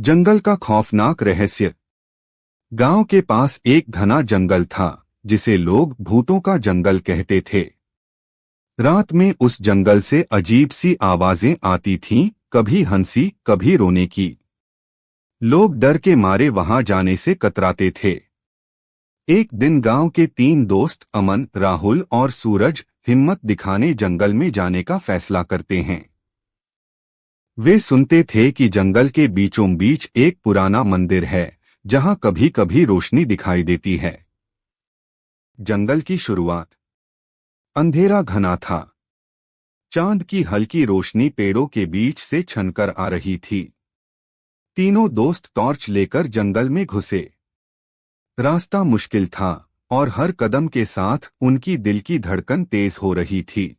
जंगल का खौफनाक रहस्य। गांव के पास एक घना जंगल था जिसे लोग भूतों का जंगल कहते थे। रात में उस जंगल से अजीब सी आवाजें आती थीं, कभी हंसी कभी रोने की। लोग डर के मारे वहां जाने से कतराते थे। एक दिन गांव के 3 दोस्त अमन, राहुल और सूरज हिम्मत दिखाने जंगल में जाने का फैसला करते हैं। वे सुनते थे कि जंगल के बीचों बीच एक पुराना मंदिर है जहां कभी कभी रोशनी दिखाई देती है। जंगल की शुरुआत। अंधेरा घना था। चांद की हल्की रोशनी पेड़ों के बीच से छनकर आ रही थी। तीनों दोस्त टॉर्च लेकर जंगल में घुसे। रास्ता मुश्किल था और हर कदम के साथ उनकी दिल की धड़कन तेज हो रही थी।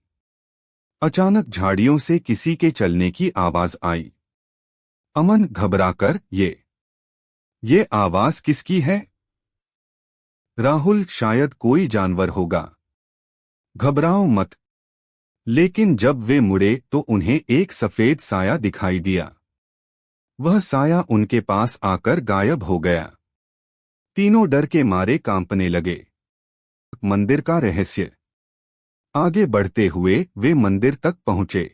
अचानक झाड़ियों से किसी के चलने की आवाज आई। अमन घबराकर ये आवाज किसकी है? राहुल, शायद कोई जानवर होगा। घबराओ मत। लेकिन जब वे मुड़े तो उन्हें एक सफेद साया दिखाई दिया। वह साया उनके पास आकर गायब हो गया। तीनों डर के मारे कांपने लगे। मंदिर का रहस्य। आगे बढ़ते हुए वे मंदिर तक पहुंचे।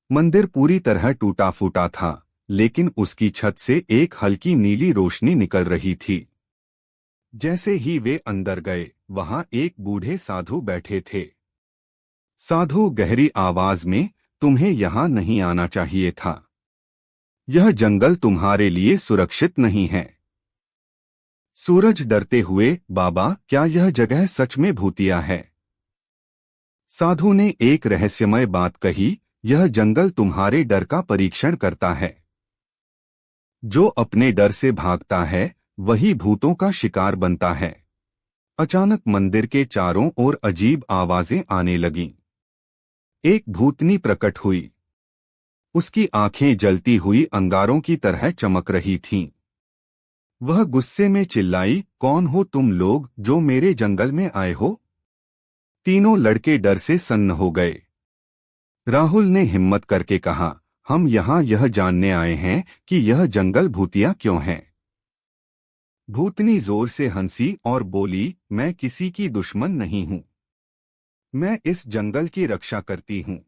मंदिर पूरी तरह टूटा फूटा था, लेकिन उसकी छत से एक हल्की नीली रोशनी निकल रही थी। जैसे ही वे अंदर गए, वहां एक बूढ़े साधु बैठे थे। साधु गहरी आवाज में, तुम्हें यहां नहीं आना चाहिए था। यह जंगल तुम्हारे लिए सुरक्षित नहीं है। सूरज डरते हुए, बाबा, क्या यह जगह सच में भूतिया है? साधु ने एक रहस्यमय बात कही, यह जंगल तुम्हारे डर का परीक्षण करता है। जो अपने डर से भागता है वही भूतों का शिकार बनता है। अचानक मंदिर के चारों ओर अजीब आवाजें आने लगीं। एक भूतनी प्रकट हुई। उसकी आंखें जलती हुई अंगारों की तरह चमक रही थीं। वह गुस्से में चिल्लाई, कौन हो तुम लोग जो मेरे जंगल में आए हो? तीनों लड़के डर से सन्न हो गए। राहुल ने हिम्मत करके कहा, हम यहाँ यह जानने आए हैं कि यह जंगल भूतिया क्यों है। भूतनी जोर से हंसी और बोली, मैं किसी की दुश्मन नहीं हूँ। मैं इस जंगल की रक्षा करती हूँ।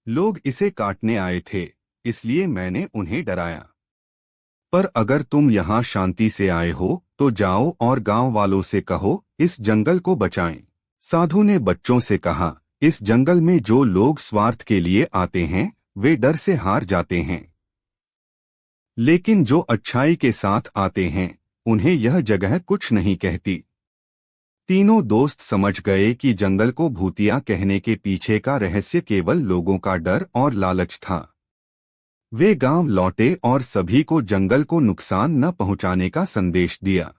लोग इसे काटने आए थे, इसलिए मैंने उन्हें डराया। पर अगर तुम यहाँ शांति से आए हो तो जाओ और गांव वालों से कहो इस जंगल को बचाएं। साधु ने बच्चों से कहा, इस जंगल में जो लोग स्वार्थ के लिए आते हैं वे डर से हार जाते हैं, लेकिन जो अच्छाई के साथ आते हैं उन्हें यह जगह कुछ नहीं कहती। तीनों दोस्त समझ गए कि जंगल को भूतिया कहने के पीछे का रहस्य केवल लोगों का डर और लालच था। वे गांव लौटे और सभी को जंगल को नुकसान न पहुंचाने का संदेश दिया।